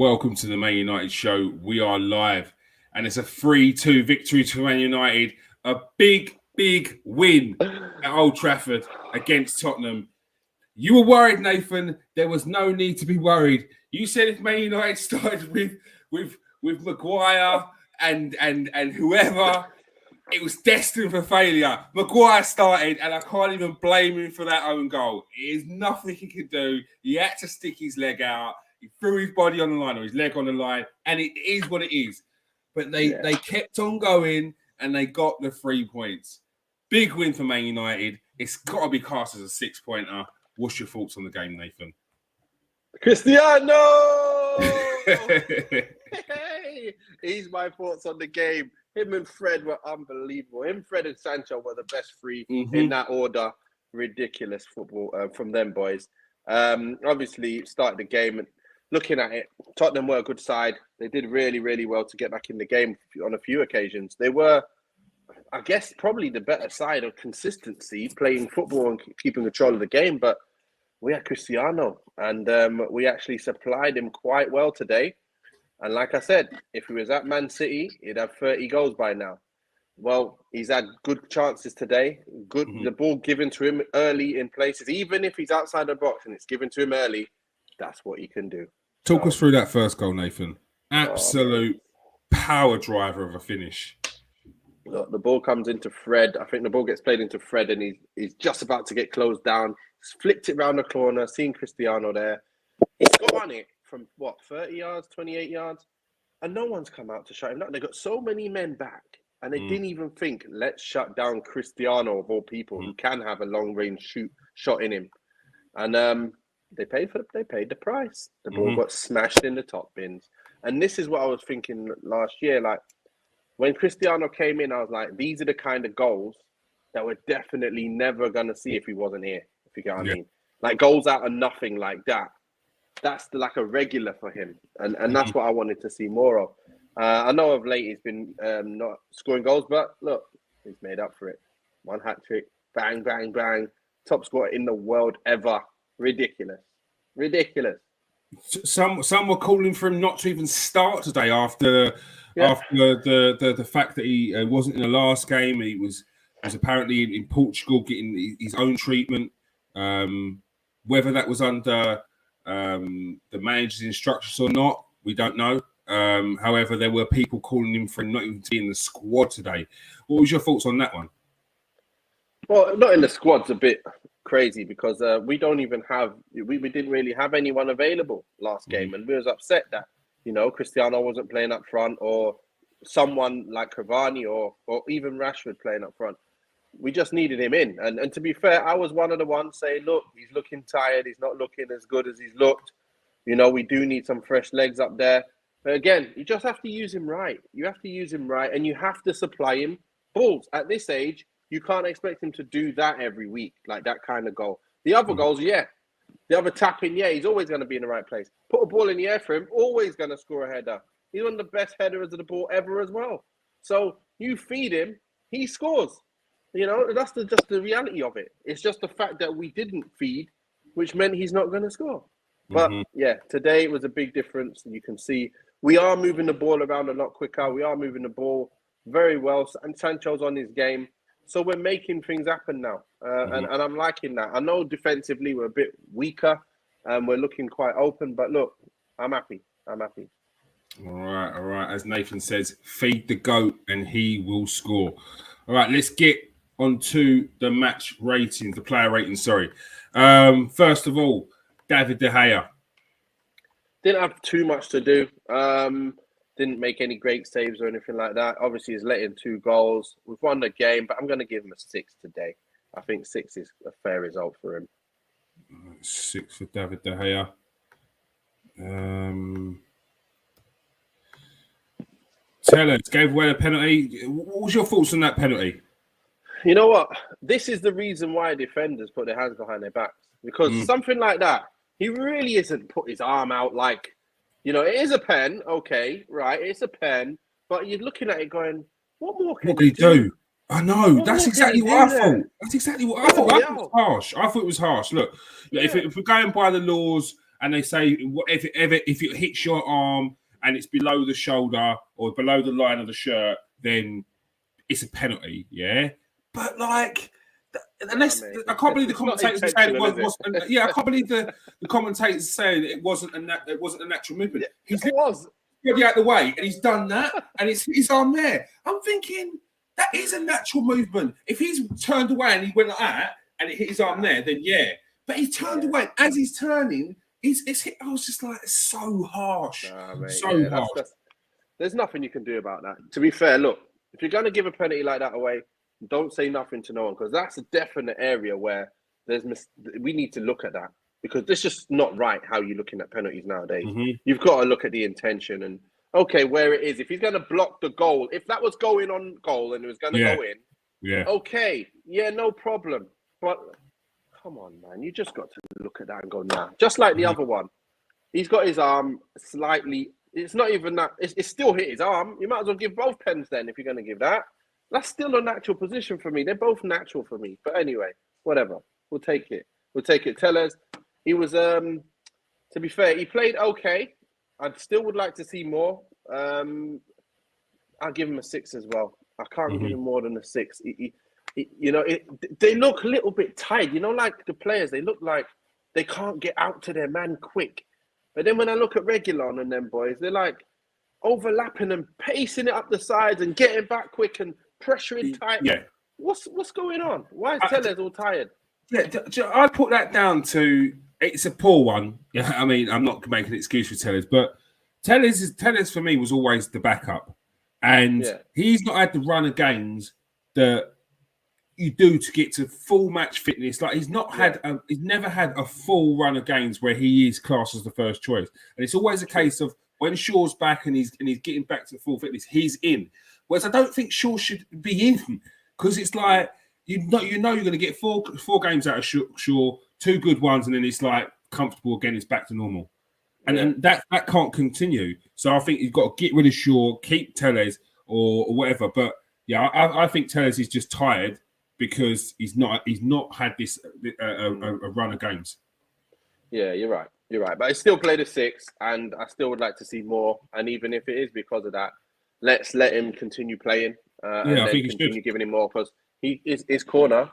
Welcome to the Man United show. We are live, and it's a 3-2 victory to Man United. A big win at Old Trafford against Tottenham. You were worried, Nathan. There was no need to be worried. You said if Man United started with Maguire and whoever, it was destined for failure. Maguire started, and I can't even blame him for that own goal. It is nothing he could do. He had to stick his leg out. He threw his body on the line or his leg on the line, and it is what it is. But they kept on going, and they got the 3 points. Big win for Man United. It's got to be cast as a 6-pointer. What's your thoughts on the game, Nathan? Cristiano! Hey, he's my thoughts on the game. Him and Fred were unbelievable. Fred and Sancho were the best three in that order. Ridiculous football from them boys. Obviously, started the game and looking at it, Tottenham were a good side. They did really well to get back in the game on a few occasions. They were, I guess, probably the better side of consistency, playing football and keeping control of the game. But we had Cristiano, and we actually supplied him quite well today. And like I said, if he was at Man City, he'd have 30 goals by now. Well, he's had good chances today. The ball given to him early in places. Even if he's outside the box and it's given to him early, that's what he can do. Talk us through that first goal, Nathan. Absolute power driver of a finish. Look, the ball comes into Fred. I think the ball gets played into Fred, and he's just about to get closed down. He's flicked it round the corner, seen Cristiano there. He's got on it from, 30 yards, 28 yards? And no one's come out to shut him down. They've got so many men back, and they didn't even think, let's shut down Cristiano, of all people, who can have a long-range shot in him. And they paid the price. The ball got smashed in the top bins. And this is what I was thinking last year. Like, when Cristiano came in, I was like, these are the kind of goals that we're definitely never going to see if he wasn't here, if you get what I mean. Like, goals out of nothing like that. That's like a regular for him. And that's what I wanted to see more of. I know of late he's been not scoring goals, but look, he's made up for it. One hat-trick, bang, bang, bang. Top scorer in the world ever. Ridiculous. Some were calling for him not to even start today after the fact that he wasn't in the last game. He was apparently in Portugal getting his own treatment. Whether that was under the manager's instructions or not, we don't know. However, there were people calling him for him not even to be in the squad today. What was your thoughts on that one? Well, not in the squad's a bit crazy because we don't even have we didn't really have anyone available last game, and we was upset that Cristiano wasn't playing up front, or someone like Cavani or even Rashford playing up front. We just needed him in, and to be fair, I was one of the ones saying, look, he's looking tired, he's not looking as good as he's looked. We do need some fresh legs up there. But again, you just have to use him right. You have to use him right, and you have to supply him balls. At this age, you can't expect him to do that every week, like that kind of goal. The other goals, the other tapping, he's always going to be in the right place. Put a ball in the air for him, always going to score a header. He's one of the best headers of the ball ever as well. So you feed him, he scores. That's just the reality of it. It's just the fact that we didn't feed, which meant he's not going to score. But today it was a big difference. You can see we are moving the ball around a lot quicker. We are moving the ball very well, and Sancho's on his game. So we're making things happen now, and I'm liking that. I know defensively we're a bit weaker, and we're looking quite open. But look, I'm happy. All right. As Nathan says, feed the goat, and he will score. All right, let's get onto the match ratings, the player ratings. Sorry. First of all, David De Gea. Didn't have too much to do. Didn't make any great saves or anything like that. Obviously, he's let in 2 goals. We've won the game, but I'm going to give him a 6 today. I think 6 is a fair result for him. 6 for David De Gea. Tellers gave away a penalty. What was your thoughts on that penalty? You know what? This is the reason why defenders put their hands behind their backs. Because something like that, he really isn't put his arm out like... it is a pen, okay, right? It's a pen, but you're looking at it going, what more can he do? I know. That's exactly what I thought. That's exactly what I thought. I thought it was harsh. Look, if we're going by the laws and they say if it hits your arm and it's below the shoulder or below the line of the shirt, then it's a penalty. Yeah, but like. Unless I can't believe the commentators are saying it wasn't. Yeah, I can't believe the commentators saying it wasn't a natural movement. It was already out the way, and he's done that, and it's his arm there. I'm thinking that is a natural movement. If he's turned away and he went like that, and it hit his arm there, then yeah. But he's turned away. As he's turning, it's hit. I was just like, it's so harsh, harsh. There's nothing you can do about that. To be fair, look, if you're going to give a penalty like that away, don't say nothing to no one, because that's a definite area where we need to look at that, because it's just not right how you're looking at penalties nowadays. Mm-hmm. You've got to look at the intention and, okay, where it is. If he's going to block the goal, if that was going on goal and it was going to go in, okay, no problem. But come on, man, you just got to look at that and go, nah. Just like the other one. He's got his arm slightly, it's not even that, it's still hit his arm. You might as well give both pens then if you're going to give that. That's still a natural position for me. They're both natural for me. But anyway, whatever. We'll take it. Tellez, he was, to be fair, he played okay. I still would like to see more. I'll give him a 6 as well. I can't give him more than a 6. They look a little bit tired. Like the players, they look like they can't get out to their man quick. But then when I look at Reguilon and them boys, they're like overlapping and pacing it up the sides and getting back quick and pressuring tight. Yeah. What's going on? Why is Tellez all tired? Yeah, I put that down to it's a poor one. Yeah, I mean, I'm not making an excuse for Tellez, but Tellez for me was always the backup, and he's not had the run of games that you do to get to full match fitness. Like he's never had a full run of games where he is classed as the first choice, and it's always a case of when Shaw's back and he's getting back to full fitness, he's in. Whereas I don't think Shaw should be in, because it's like you know you're going to get four games out of Shaw, 2 good ones, and then it's like comfortable again. It's back to normal, and that can't continue. So I think you've got to get rid of Shaw, keep Tellez or whatever. But yeah, I think Tellez is just tired because he's not had this a run of games. Yeah, you're right. But I still played a 6, and I still would like to see more. And even if it is because of that, let's let him continue playing. I think he should. Giving him more, because his corner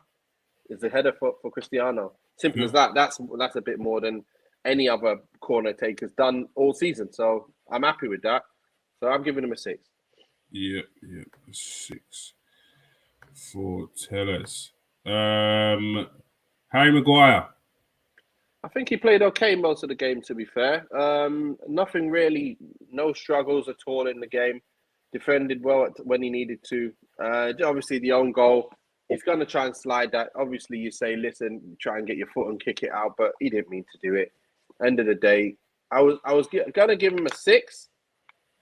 is the header for Cristiano. Simple as that. That's a bit more than any other corner taker's done all season. So I'm happy with that. So I'm giving him a 6. Yeah, 6 for Tellez. Harry Maguire. I think he played okay most of the game, to be fair. Nothing really, no struggles at all in the game. Defended well when he needed to. Obviously, the own goal, he's going to try and slide that. Obviously, you say, listen, try and get your foot and kick it out, but he didn't mean to do it. End of the day, I was going to give him a 6.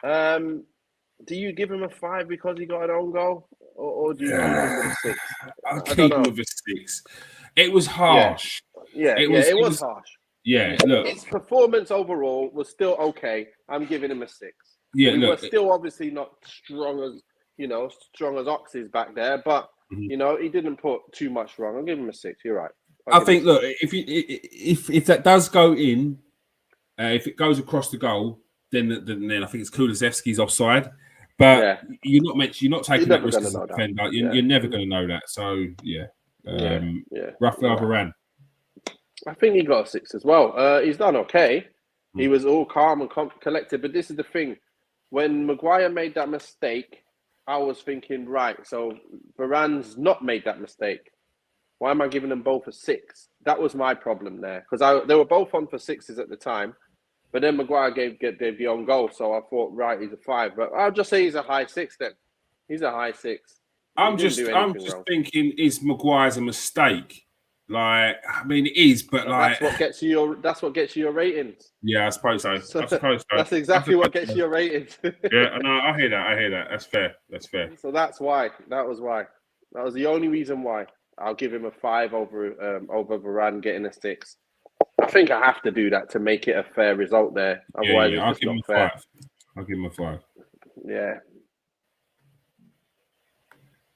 Do you give him a 5 because he got an own goal? Or do you give him a 6? I'll keep him with a 6. It was harsh. Yeah, it was harsh. Yeah, look. His performance overall was still okay. I'm giving him a 6. Yeah, we were still obviously not strong as oxes back there, but he didn't put too much wrong. I'll give him a 6. You're right. I think, look, if that does go in, if it goes across the goal, then I think it's Kulusevski's offside. But you're not taking that risk as a defender. You're never going to know that. So Rafael Varane. I think he got a 6 as well. He's done okay. He was all calm and collected. But this is the thing. When Maguire made that mistake, I was thinking, right, so Varane's not made that mistake. Why am I giving them both a 6? That was my problem there. Because they were both on for 6s at the time. But then Maguire gave the own goal. So I thought, right, he's a 5. But I'll just say he's a high 6 then. He's a high 6. I'm just thinking, is Maguire's a mistake? Like, I mean, it is, but like that's what gets you your ratings. Yeah, I suppose so. That's exactly what gets you your ratings. Yeah, no, I hear that. That's fair. So that's why. That was the only reason why. I'll give him a 5 over Varane getting a 6. I think I have to do that to make it a fair result there. Otherwise, it's just not fair. I'll give him a 5. Yeah.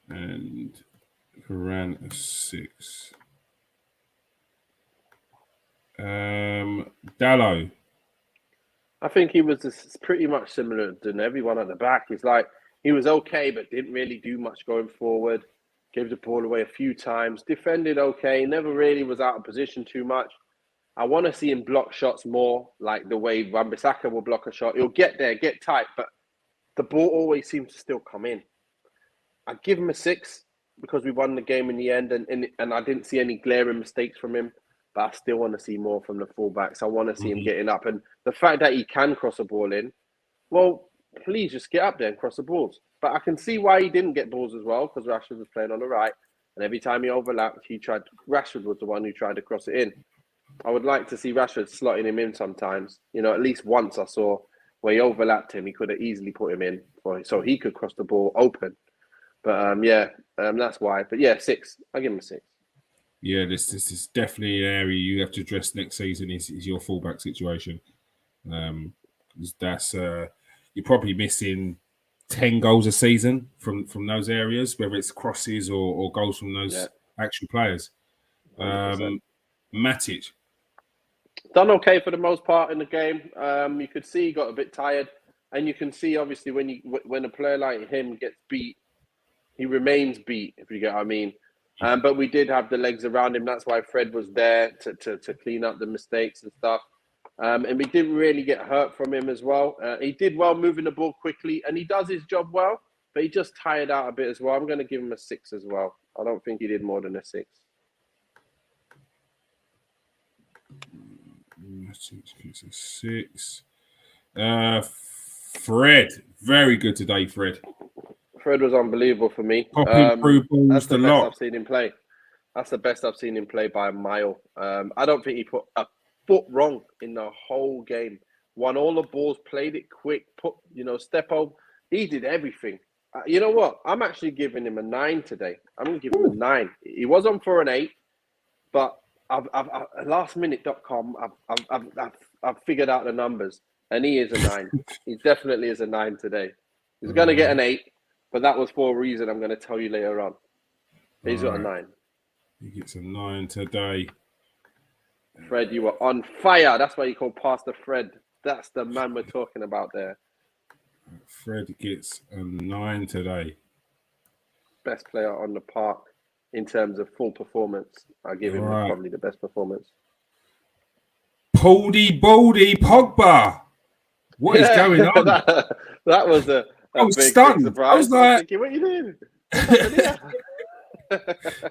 And Varane a 6. Dallo. I think he was pretty much similar to everyone at the back. He's like, he was okay, but didn't really do much going forward. Gave the ball away a few times. Defended okay. Never really was out of position too much. I want to see him block shots more, like the way Wan-Bissaka will block a shot. He'll get there, get tight, but the ball always seems to still come in. I'd give him a 6 because we won the game in the end, and I didn't see any glaring mistakes from him. But I still want to see more from the fullbacks. I want to see him getting up. And the fact that he can cross a ball in, well, please just get up there and cross the balls. But I can see why he didn't get balls as well, because Rashford was playing on the right. And every time he overlapped, Rashford was the one who tried to cross it in. I would like to see Rashford slotting him in sometimes. You know, at least once I saw where he overlapped him, he could have easily put him in so he could cross the ball open. But that's why. But yeah, 6. I'll give him a 6. Yeah, this is definitely an area you have to address next season. Is your fullback situation? That's you're probably missing 10 goals a season from those areas, whether it's crosses or goals from those actual players. Matic done okay for the most part in the game. You could see he got a bit tired, and you can see obviously when a player like him gets beat, he remains beat. If you get what I mean. But we did have the legs around him. That's why Fred was there to clean up the mistakes and stuff. And we didn't really get hurt from him as well. He did well moving the ball quickly, and he does his job well, but he just tired out a bit as well. I'm going to give him a 6 as well. I don't think he did more than a 6. It's a 6. Fred, very good today, Fred. Fred was unbelievable for me. Popping through balls that's the a best lot. I've seen him play. That's the best I've seen him play by a mile. I don't think he put a foot wrong in the whole game. Won all the balls, played it quick, step over. He did everything. You know what? I'm actually giving him a 9 today. I'm going to give him a 9. He was on for an 8, but I've lastminute.com. I've figured out the numbers, and he is a 9. He definitely is a 9 today. He's going to get an 8. But that was for a reason I'm going to tell you later on. He's got a 9. He gets a 9 today. Fred, you were on fire. That's why you call Pastor Fred. That's the man we're talking about there. Fred gets a 9 today. Best player on the park in terms of full performance. I'll give him probably the best performance. Baldy Pogba. What is going on? that was a big stunned. Surprise. I was like, thinking, what are you doing?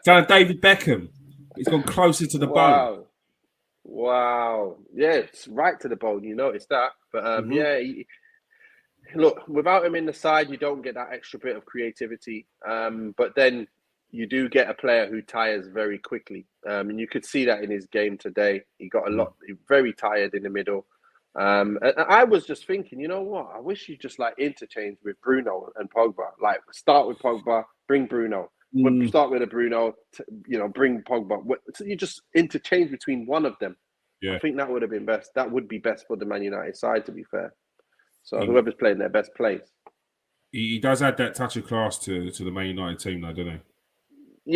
Done David Beckham. He's gone closer to the bone. Wow. Yeah, it's right to the bone. You noticed that. But look, without him in the side, you don't get that extra bit of creativity. But then you do get a player who tires very quickly. And you could see that in his game today. He got very tired in the middle. And I was just thinking, you know what? I wish you just interchange with Bruno and Pogba. Like start with Pogba, bring Bruno. Start with a Bruno, bring Pogba. So you just interchange between one of them. Yeah. I think that would have been best. That would be best for the Man United side, to be fair. So whoever's playing their best plays. He does add that touch of class to the Man United team, though, doesn't he?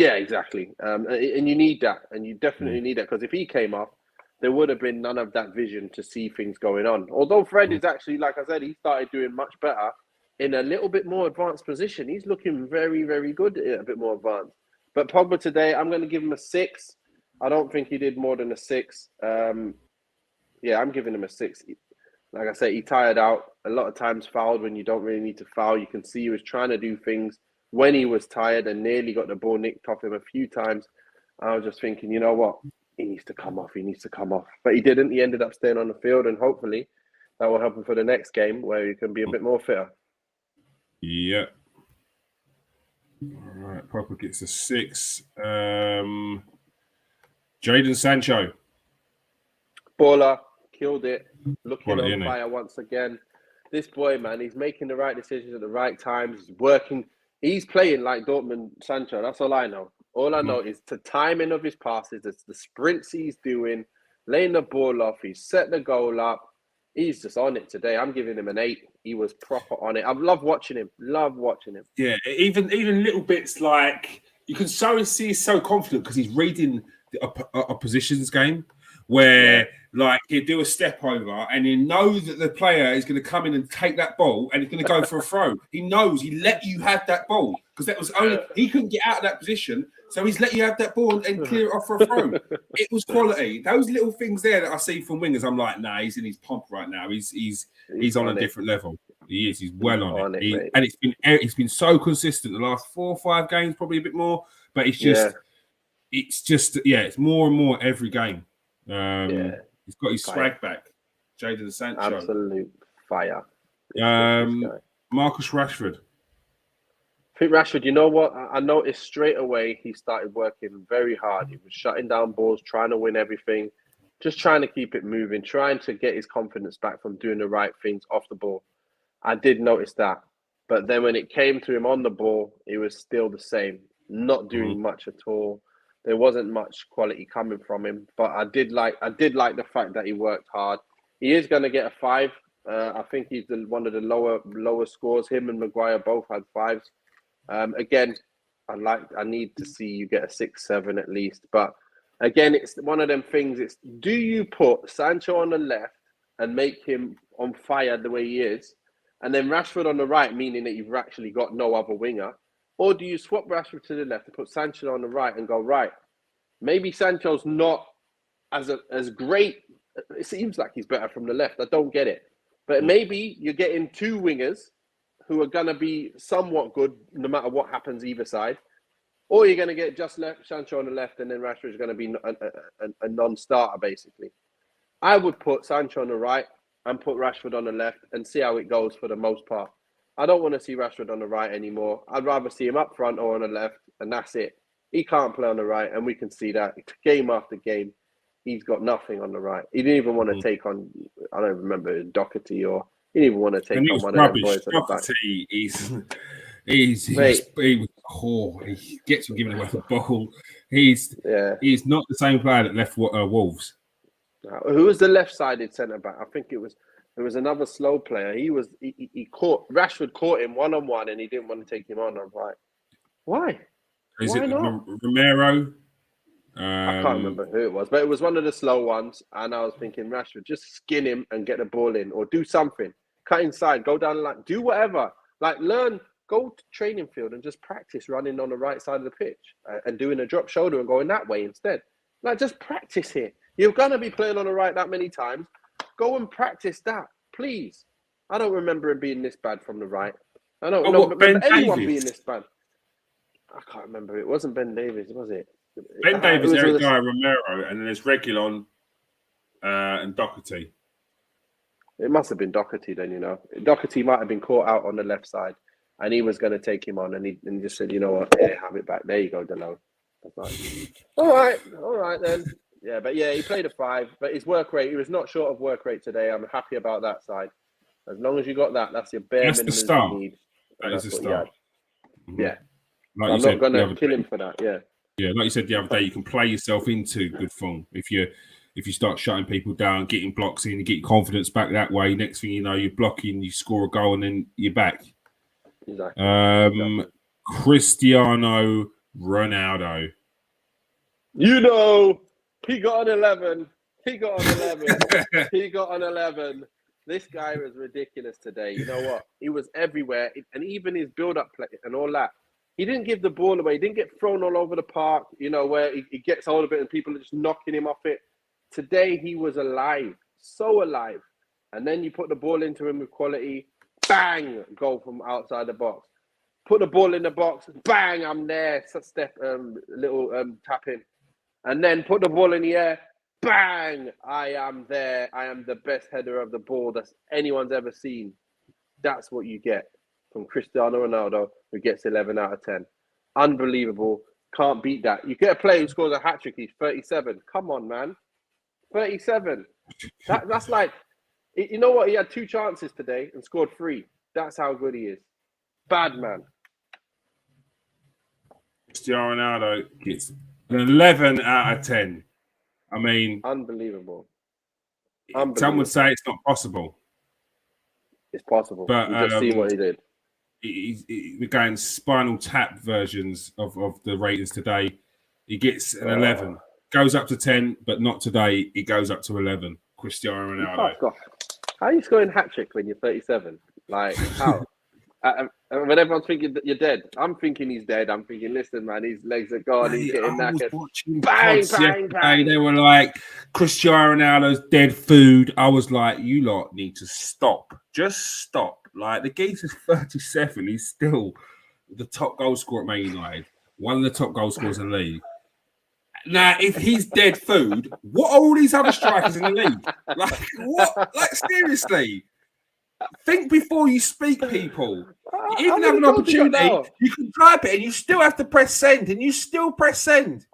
Yeah, exactly. And you need that, and you definitely need that because if he came off, there would have been none of that vision to see things going on. Although Fred is actually, like I said, he started doing much better in a little bit more advanced position. He's looking very, very good, a bit more advanced. But Pogba today, I'm going to give him a 6. I don't think he did more than a 6. I'm giving him a 6. Like I said, he tired out. A lot of times fouled when you don't really need to foul. You can see he was trying to do things when he was tired and nearly got the ball nicked off him a few times. I was just thinking, you know what? He needs to come off. But he didn't. He ended up staying on the field, and hopefully that will help him for the next game where he can be a bit more fitter. Yeah. All right. Pogba gets a 6. Jadon Sancho. Baller. Killed it. Looking on fire once again. This boy, man, he's making the right decisions at the right times. He's working. He's playing like Dortmund Sancho. That's all I know. All I know is the timing of his passes, it's the sprints he's doing, laying the ball off. He's set the goal up. He's just on it today. I'm giving him an 8. He was proper on it. I love watching him. Yeah, even little bits like you can see he's so confident because he's reading the opposition's game. where like he'll do a step over and he knows that the player is going to come in and take that ball and he's going to go for a throw. He knows he let you have that ball because that was only he couldn't get out of that position, so he's let you have that ball and clear it off for a throw. It was quality. Those little things there that I see from wingers, I'm like, nah, he's in his pomp right now. He's on a different level. He is. He's well on it. And it's been so consistent the last 4 or 5 games, probably a bit more. But it's just, it's more and more every game. He's got his swag back. Jadon Sancho, absolute fire. Marcus Rashford. I think Rashford, you know what? I noticed straight away he started working very hard. He was shutting down balls, trying to win everything, just trying to keep it moving, trying to get his confidence back from doing the right things off the ball. I did notice that. But then when it came to him on the ball, it was still the same, not doing much at all. There wasn't much quality coming from him. But I did like the fact that he worked hard. He is going to get a 5. I think he's one of the lower scores. Him and Maguire both had 5s. Again, I need to see you get a 6, 7 at least. But again, it's one of them things. It's, do you put Sancho on the left and make him on fire the way he is, and then Rashford on the right, meaning that you've actually got no other winger, or do you swap Rashford to the left and put Sancho on the right and go, right, maybe Sancho's not as great. It seems like he's better from the left. I don't get it, but maybe you're getting 2 wingers who are going to be somewhat good no matter what happens either side. Or you're going to get just Sancho on the left and then Rashford is going to be a non-starter, basically. I would put Sancho on the right and put Rashford on the left and see how it goes for the most part. I don't want to see Rashford on the right anymore. I'd rather see him up front or on the left, and that's it. He can't play on the right, and we can see that. Game after game, he's got nothing on the right. He didn't even want to take on, I don't remember, Doherty or... He didn't even want to take on one of them boys at the back. He gets him giving away the ball. He's not the same player that left Wolves. Who was the left-sided centre back? I think there was another slow player. He caught Rashford caught him 1-on-1 and he didn't want to take him on. I'm like, why? Is why it not? Romero? I can't remember who it was, but it was one of the slow ones. And I was thinking, Rashford, just skin him and get the ball in, or do something. Cut inside, go down the line, do whatever. Like, go to training field and just practice running on the right side of the pitch and doing a drop shoulder and going that way instead. Like, just practice here. You're going to be playing on the right that many times. Go and practice that, please. I don't remember him being this bad from the right. I don't remember anyone being this bad. I can't remember. It wasn't Ben Davies, was it? Ben Davies, Eric Dyer, Romero, and then there's Reguilon and Doherty. It must have been Doherty then, you know. Doherty might have been caught out on the left side and he was going to take him on and he just said, you know what, have it back. There you go, Delon. Like, all right then. Yeah, but yeah, he played a 5, but his work rate, he was not short of work rate today. I'm happy about that side. As long as you got that, that's your bare minimum you need. That is a start. Yeah. Like I'm not going to kill him for that, yeah. Yeah, like you said the other day, you can play yourself into good form if you start shutting people down, getting blocks in, you get your confidence back that way. Next thing you know, you're blocking, you score a goal, and then you're back. Exactly. Cristiano Ronaldo. You know, he got an 11. He got an 11. This guy was ridiculous today. You know what? He was everywhere, and even his build-up play and all that. He didn't give the ball away. He didn't get thrown all over the park, you know, where he gets hold of it and people are just knocking him off it. Today, he was alive, so alive. And then you put the ball into him with quality, bang, goal from outside the box. Put the ball in the box, bang, I'm there, little tap in. And then put the ball in the air, bang, I am there. I am the best header of the ball that anyone's ever seen. That's what you get from Cristiano Ronaldo, who gets 11 out of 10. Unbelievable. Can't beat that. You get a player who scores a hat-trick, he's 37. Come on, man. 37. That's like, you know what? He had 2 chances today and scored 3. That's how good he is. Bad man. Cristiano Ronaldo gets an 11 out of 10. I mean, unbelievable. Some would say it's not possible. It's possible. But you just see what he did. We're going Spinal Tap versions of the ratings today. He gets an 11. goes up to 10, but not today. It goes up to 11. Cristiano Ronaldo. How are you scoring hat-trick when you're 37? Like, how? When everyone's thinking that you're dead, I'm thinking he's dead. I'm thinking, listen, man, his legs are gone. He's getting knackered. Bang. They were like, Cristiano Ronaldo's dead food. I was like, you lot need to stop. Just stop. Like, the geezer's 37. He's still the top goal scorer at Man United. One of the top goal scorers in the league. Now, if he's dead food, what are all these other strikers in the league? Like, what? Like, seriously. Think before you speak, people. You even have an opportunity, you can type it and you still have to press send, and you still press send.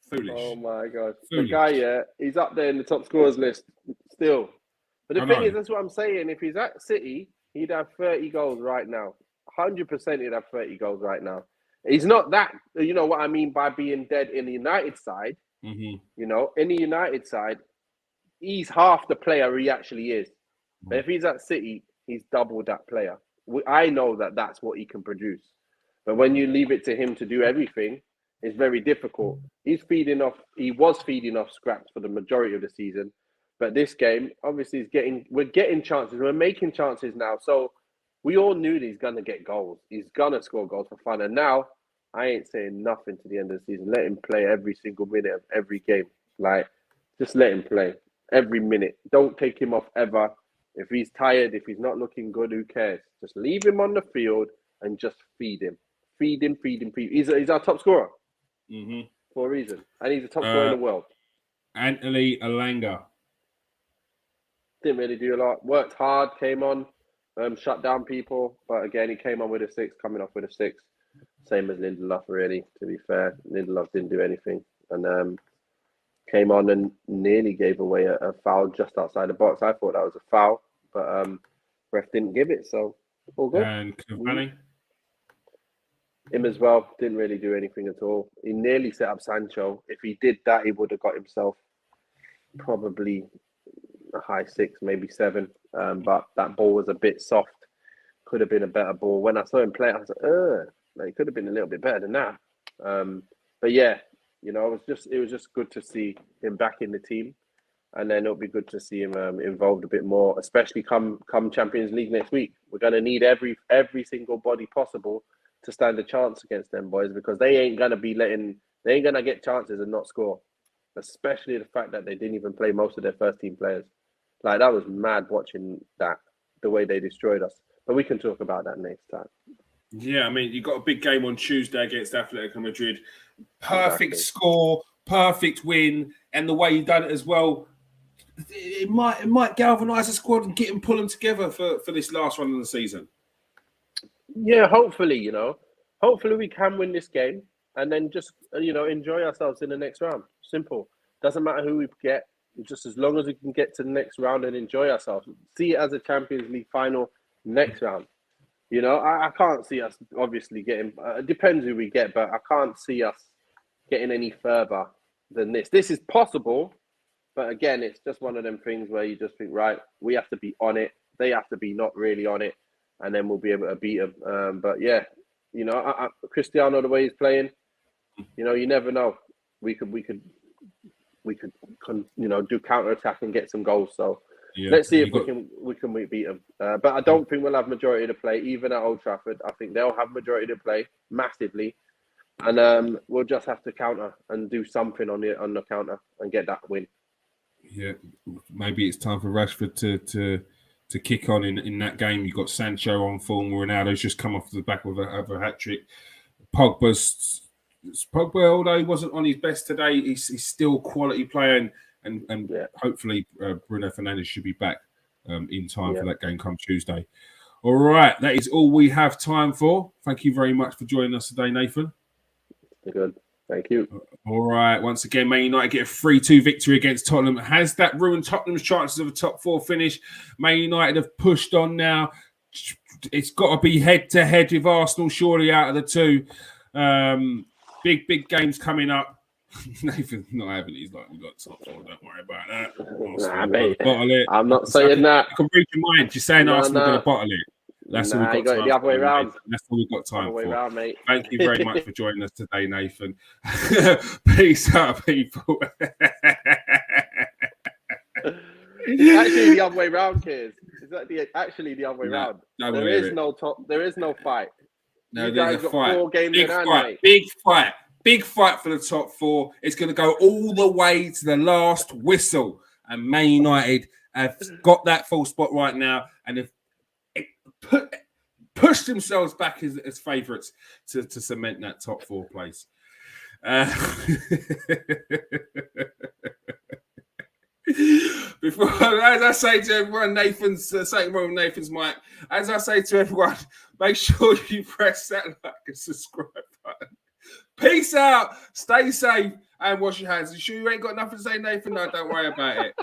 Foolish. Oh my God. Foolish. The guy, he's up there in the top scorers list still. But the thing is, that's what I'm saying. If he's at City, he'd have 30 goals right now. 100% he'd have 30 goals right now. He's not that, you know what I mean by being dead in the United side. Mm-hmm. You know, in the United side, he's half the player he actually is. Mm-hmm. But if he's at City, he's double that player. I know that that's what he can produce. But when you leave it to him to do everything, it's very difficult. He was feeding off scraps for the majority of the season. But this game, obviously, we're getting chances. We're making chances now. So we all knew that he's going to get goals. He's going to score goals for fun. And now, I ain't saying nothing to the end of the season. Let him play every single minute of every game. Like, just let him play every minute. Don't take him off ever. If he's tired, if he's not looking good, who cares? Just leave him on the field and just feed him. Feed him. He's our top scorer for a reason. And he's the top scorer in the world. Anthony Elanga. Didn't really do a lot. Worked hard, came on, shut down people. But again, he came on with a 6, coming off with a 6. Same as Lindelof, really, to be fair. Lindelof didn't do anything. And came on and nearly gave away a foul just outside the box. I thought that was a foul, but ref didn't give it, so all good. And Cavani? Him as well, didn't really do anything at all. He nearly set up Sancho. If he did that, he would have got himself probably a high 6, maybe 7. But that ball was a bit soft. Could have been a better ball. When I saw him play, I was like, it could have been a little bit better than that. But yeah, you know, it was just good to see him back in the team, and then it'll be good to see him involved a bit more, especially come Champions League next week. We're gonna need every single body possible to stand a chance against them boys, because they ain't gonna get chances and not score. Especially the fact that they didn't even play most of their first team players. Like, that was mad watching that, the way they destroyed us. But we can talk about that next time. Yeah, I mean, you got a big game on Tuesday against Atletico Madrid. Perfect score, perfect win, and the way you done it as well, it might galvanise the squad and get them pulling together for this last run of the season. Yeah, hopefully, you know. Hopefully we can win this game and then just, you know, enjoy ourselves in the next round. Simple. Doesn't matter who we get, just as long as we can get to the next round and enjoy ourselves. See it as a Champions League final next round. You know, I can't see us obviously getting, it depends who we get, but I can't see us getting any further than this. This is possible, but again, it's just one of them things where you just think, right, we have to be on it. They have to be not really on it, and then we'll be able to beat them. But yeah, you know, Cristiano, the way he's playing, you know, you never know. We could, you know, do counter attack and get some goals. So. Yeah, let's see if we can beat them. But I don't think we'll have majority of the play, even at Old Trafford. I think they'll have majority of the play massively, and we'll just have to counter and do something on the counter and get that win. Yeah, maybe it's time for Rashford to kick on in that game. You've got Sancho on form. Ronaldo's just come off the back of a hat trick. Pogba, although he wasn't on his best today, he's still quality player. And hopefully Bruno Fernandes should be back in time for that game come Tuesday. All right, that is all we have time for. Thank you very much for joining us today, Nathan. Good. Thank you. All right. Once again, Man United get a 3-2 victory against Tottenham. Has that ruined Tottenham's chances of a top 4 finish? Man United have pushed on now. It's got to be head-to-head with Arsenal, surely, out of the two. Big games coming up. Nathan's not having it. He's like, we got top 4. Don't worry about that. Nah, mate. I'm not saying that. I can read your mind. You're saying Arsenal are going to bottle it. That's all we've got you got time it the other way for. round. Nathan. That's all we've got time Other way for. round, mate. Thank you very much for joining us today, Nathan. Peace out, people. It's actually the other way round, kids. It's actually the other way round. There is no fight. No, you there's guys a got fight. 4 games Big in hand, fight. mate. Big fight for the top 4. It's going to go all the way to the last whistle. And Man United have got that full spot right now and have pushed themselves back as favourites to cement that top 4 place. Before, as I say to everyone, Nathan's mic. As I say to everyone, make sure you press that like and subscribe button. Peace out, stay safe, and wash your hands. You sure you ain't got nothing to say, Nathan? No, don't worry about it.